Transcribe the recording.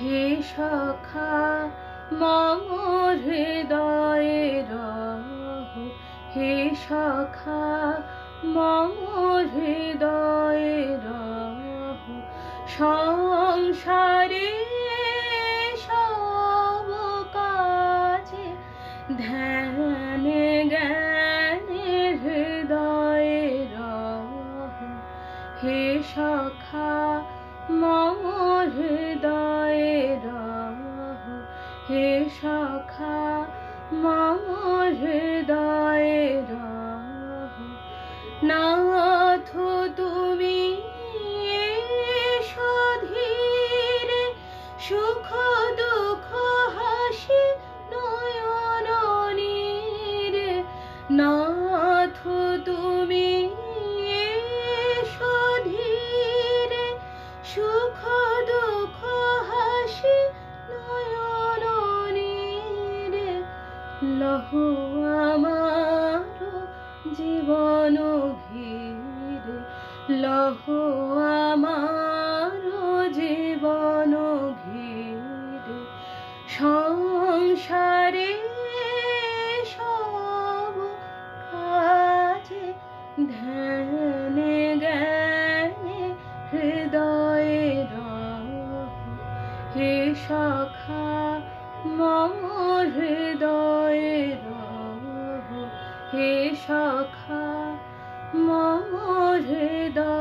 হে সখা মম হৃদয়ে রহ, হে সখা মম হৃদয়ে রহ। সংসারে সব কাজে ধ্যানে জ্ঞানে হৃদয়ে রহ, হে সখা মম হৃদয়ে রহ, হে সখা মম হৃদয়ে রহ। নাথ তুমি এসো ধীরে, সুখ দুঃখ হাসি নয়ন নীরে। নাথ তুমি এসো ধীরে, সুখ দুঃখ হাসি নয়ন নীরে। লহো আমার জীবন ঘিরে, লহো আমার জীবন ঘিরে। সংসারে সব কাজে ধ্যানে জ্ঞানে হৃদয়ে রহ, হে সখা মম হৃদয়ে রহ, হে সখা মম হৃদয়ে